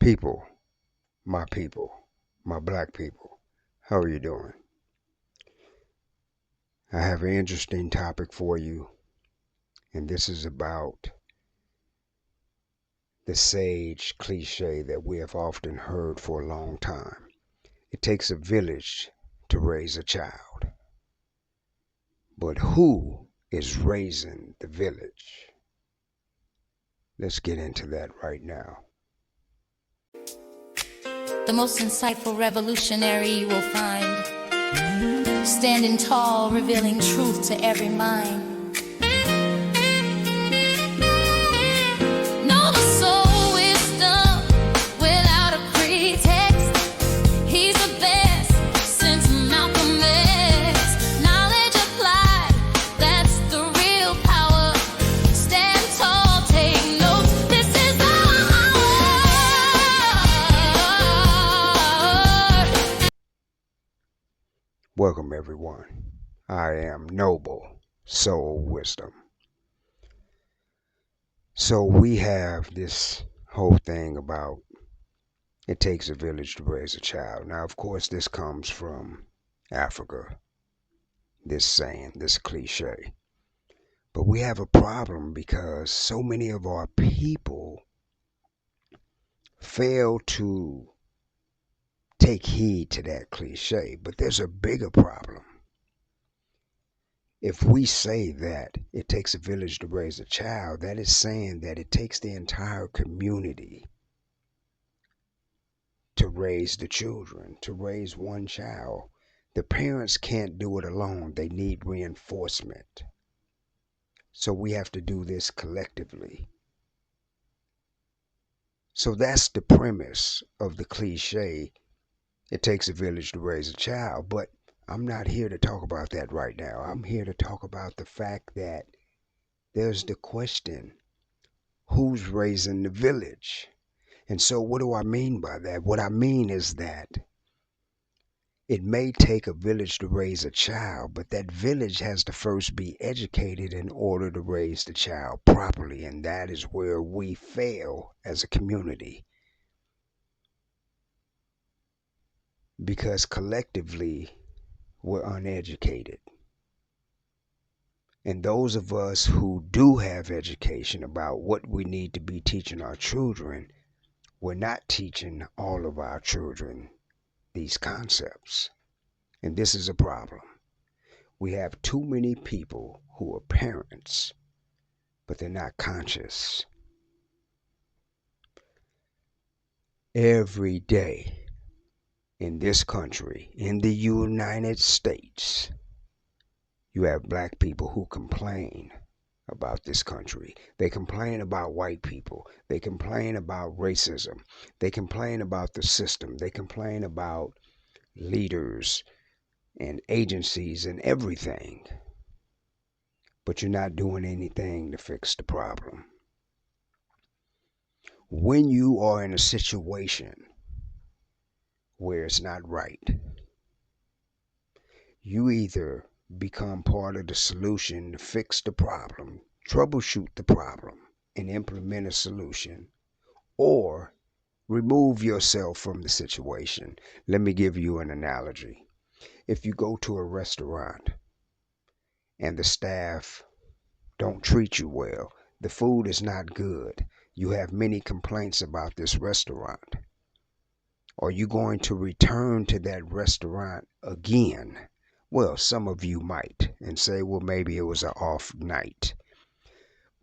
People, my black people, how are you doing? I have an interesting topic for you, and this is about the sage cliche that we have often heard for a long time. It takes a village to raise a child. But who is raising the village? Let's get into that right now. The most insightful revolutionary you will find, standing tall, revealing truth to every mind. Know the soul wisdom without a pretext. He's the best since Malcolm X. Knowledge applied, that's the real power. Stand tall, take notes. This is our hour. Welcome, everyone. I am Noble SoulWisdom. So we have this whole thing about it takes a village to raise a child. Now, of course, this comes from Africa, this saying, this cliche. But we have a problem because so many of our people fail to take heed to that cliche. But there's a bigger problem. If we say that it takes a village to raise a child, that is saying that it takes the entire community to raise the children, to raise one child. The parents can't do it alone. They need reinforcement. So we have to do this collectively. So that's the premise of the cliche, it takes a village to raise a child. But I'm not here to talk about that right now. I'm here to talk about the fact that there's the question, who's raising the village? And so what do I mean by that? What I mean is that it may take a village to raise a child, but that village has to first be educated in order to raise the child properly. And that is where we fail as a community. Because collectively, we're uneducated. And those of us who do have education about what we need to be teaching our children, we're not teaching all of our children these concepts. And this is a problem. We have too many people who are parents, but they're not conscious. Every day in this country, in the United States, you have black people who complain about this country. They complain about white people. They complain about racism. They complain about the system. They complain about leaders and agencies and everything. But you're not doing anything to fix the problem. When you are in a situation where it's not right, you either become part of the solution to fix the problem, troubleshoot the problem, and implement a solution, or remove yourself from the situation. Let me give you an analogy. If you go to a restaurant and the staff don't treat you well, the food is not good, you have many complaints about this restaurant, are you going to return to that restaurant again? Well, some of you might and say, well, maybe it was an off night.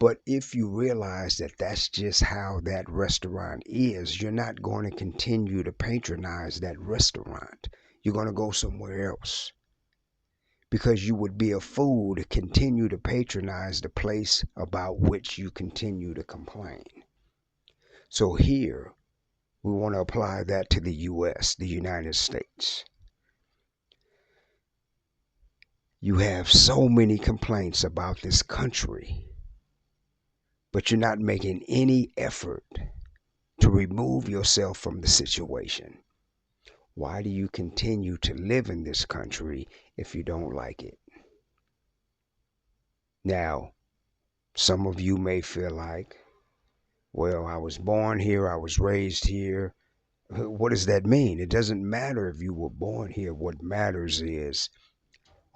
But if you realize that that's just how that restaurant is, you're not going to continue to patronize that restaurant. You're going to go somewhere else. Because you would be a fool to continue to patronize the place about which you continue to complain. So here, we want to apply that to the U.S., the United States. You have so many complaints about this country, but you're not making any effort to remove yourself from the situation. Why do you continue to live in this country if you don't like it? Now, some of you may feel like, Well, I was born here, I was raised here. What does that mean? It doesn't matter if you were born here. What matters is,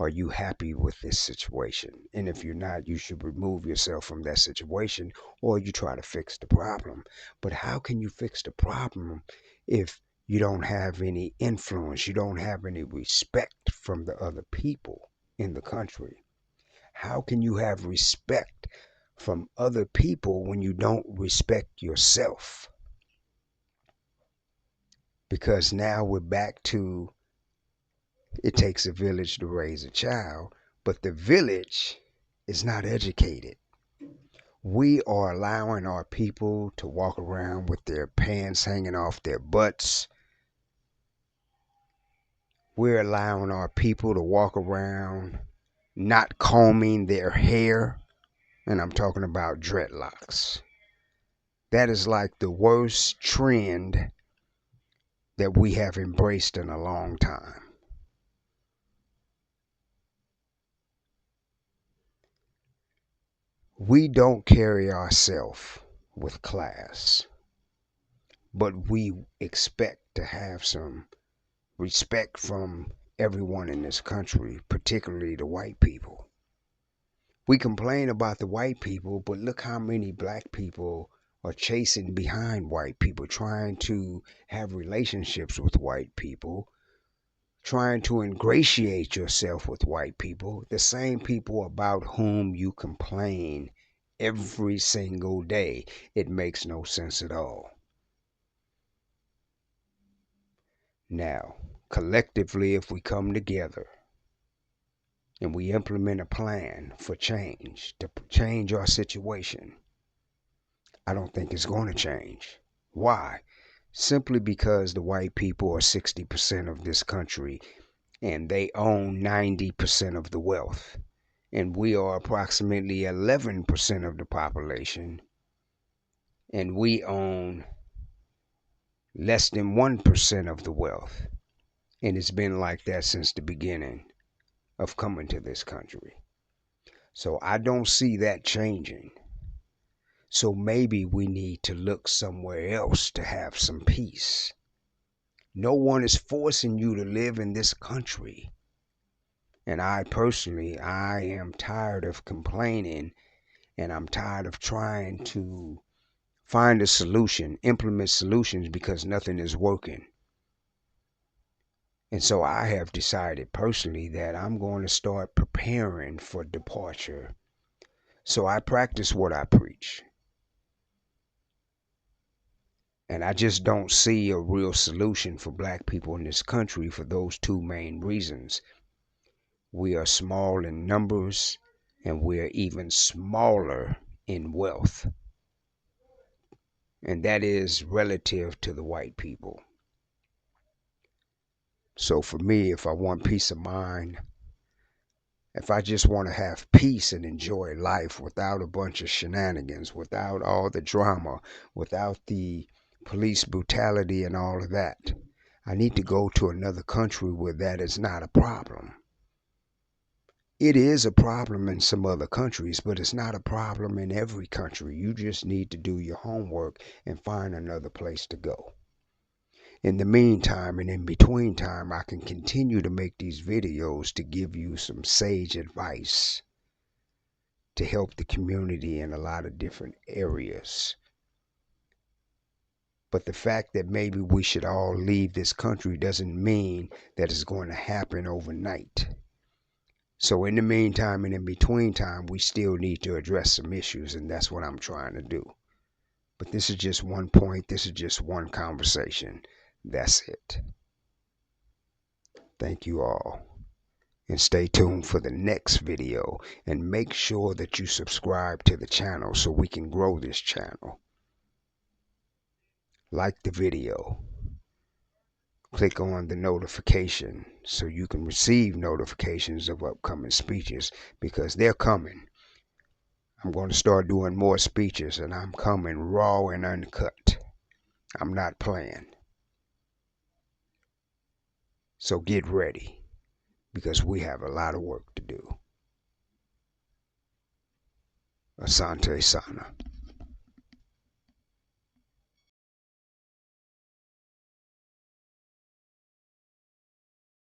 are you happy with this situation? And if you're not, you should remove yourself from that situation, or you try to fix the problem. But how can you fix the problem if you don't have any influence? You don't have any respect from the other people in the country. How can you have respect from other people when you don't respect yourself? Because now we're back to, it takes a village to raise a child, but the village is not educated. We are allowing our people to walk around with their pants hanging off their butts. We're allowing our people to walk around not combing their hair, and I'm talking about dreadlocks. That is like the worst trend that we have embraced in a long time. We don't carry ourselves with class, but we expect to have some respect from everyone in this country, particularly the white people. We complain about the white people, but look how many black people are chasing behind white people, trying to have relationships with white people, trying to ingratiate yourself with white people, the same people about whom you complain every single day. It makes no sense at all. Now, collectively, if we come together and we implement a plan for change, to change our situation, I don't think it's going to change. Why? Simply because the white people are 60% of this country and they own 90% of the wealth. And we are approximately 11% of the population, and we own less than 1% of the wealth. And it's been like that since the beginning of coming to this country. So I don't see that changing. So maybe we need to look somewhere else to have some peace. No one is forcing you to live in this country. And I personally, I am tired of complaining, and I'm tired of trying to find a solution, implement solutions, because nothing is working. And so I have decided personally that I'm going to start preparing for departure. So I practice what I preach. And I just don't see a real solution for black people in this country for those two main reasons. We are small in numbers, and we're even smaller in wealth. And that is relative to the white people. So for me, if I want peace of mind, if I just want to have peace and enjoy life without a bunch of shenanigans, without all the drama, without the police brutality and all of that, I need to go to another country where that is not a problem. It is a problem in some other countries, but it's not a problem in every country. You just need to do your homework and find another place to go. In the meantime and in between time, I can continue to make these videos to give you some sage advice to help the community in a lot of different areas. But the fact that maybe we should all leave this country doesn't mean that it's going to happen overnight. So in the meantime and in between time, we still need to address some issues, and that's what I'm trying to do. But this is just one point. This is just one conversation. That's it. Thank you all. And stay tuned for the next video. And make sure that you subscribe to the channel so we can grow this channel. Like the video. Click on the notification so you can receive notifications of upcoming speeches, because they're coming. I'm going to start doing more speeches, and I'm coming raw and uncut. I'm not playing. So get ready, because we have a lot of work to do. Asante Sana.